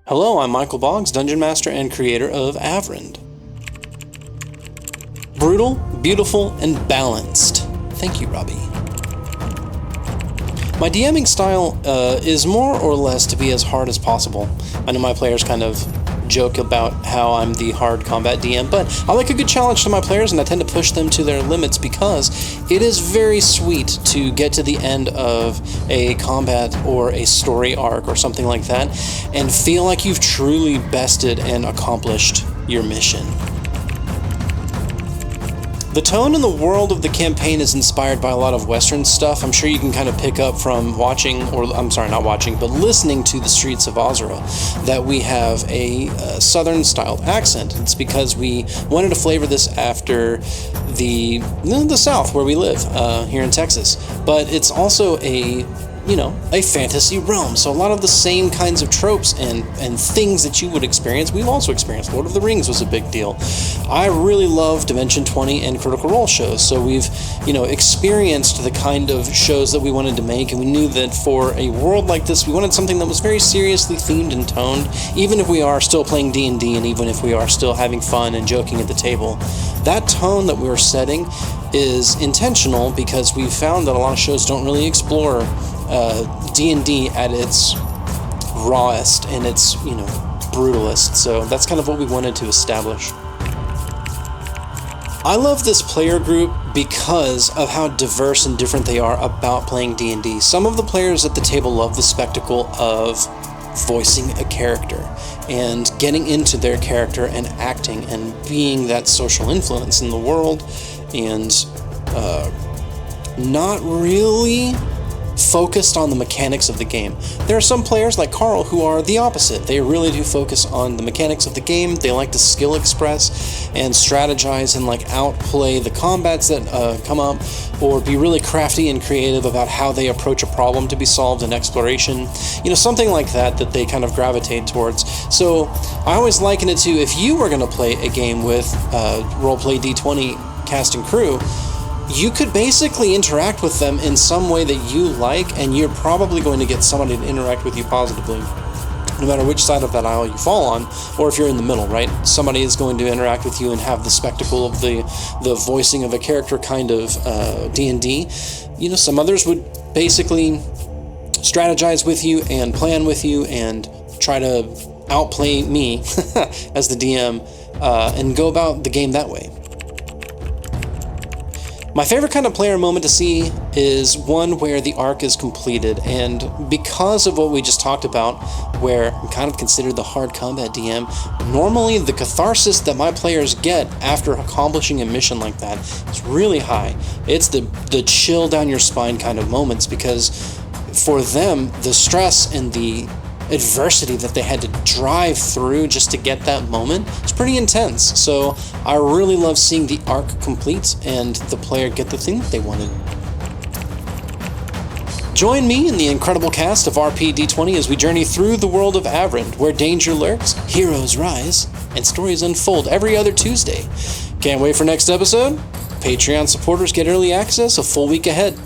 Hello, I'm Michael Boggs, Dungeon Master and creator of Aevrend. Brutal, beautiful, and balanced. Thank you, Robbie. My DMing style is more or less to be as hard as possible. I know my players kind of joke about how I'm the hard combat DM, but I like a good challenge to my players and I tend to push them to their limits because it is very sweet to get to the end of a combat or a story arc or something like that and feel like you've truly bested and accomplished your mission. The tone and the world of the campaign is inspired by a lot of Western stuff. I'm sure you can kind of pick up from listening to the Streets of Ozra that we have a Southern-styled accent. It's because we wanted to flavor this after the South where we live, here in Texas. But it's also a fantasy realm. So a lot of the same kinds of tropes and things that you would experience, we've also experienced. Lord of the Rings was a big deal. I really love Dimension 20 and Critical Role shows. So we've, experienced the kind of shows that we wanted to make, and we knew that for a world like this, we wanted something that was very seriously themed and toned, even if we are still playing D&D and even if we are still having fun and joking at the table. That tone that we were setting is intentional because we've found that a lot of shows don't really explore D&D at its rawest and its, brutalist. So that's kind of what we wanted to establish. I love this player group because of how diverse and different they are about playing D&D. Some of the players at the table love the spectacle of voicing a character and getting into their character and acting and being that social influence in the world and not really focused on the mechanics of the game. There are some players like Carl who are the opposite. They really do focus on the mechanics of the game. They like to skill express and strategize and outplay the combats that come up, or be really crafty and creative about how they approach a problem to be solved in exploration. Something like that they kind of gravitate towards. So I always liken it to if you were going to play a game with Roleplay D20 cast and crew, you could basically interact with them in some way that you like, and you're probably going to get somebody to interact with you positively, no matter which side of that aisle you fall on, or if you're in the middle, right? Somebody is going to interact with you and have the spectacle of the voicing of a character kind of D&D. Some others would basically strategize with you and plan with you and try to outplay me as the DM and go about the game that way. My favorite kind of player moment to see is one where the arc is completed, and because of what we just talked about, where I'm kind of considered the hard combat DM, normally the catharsis that my players get after accomplishing a mission like that is really high. It's the chill down your spine kind of moments, because for them, the stress and the adversity that they had to drive through just to get that moment is pretty intense. So I really love seeing the arc complete and the player get the thing that they wanted. Join me in the incredible cast of RPD20 as we journey through the world of Aevrend, where danger lurks, heroes rise, and stories unfold every other Tuesday. Can't wait for next episode? Patreon supporters get early access a full week ahead.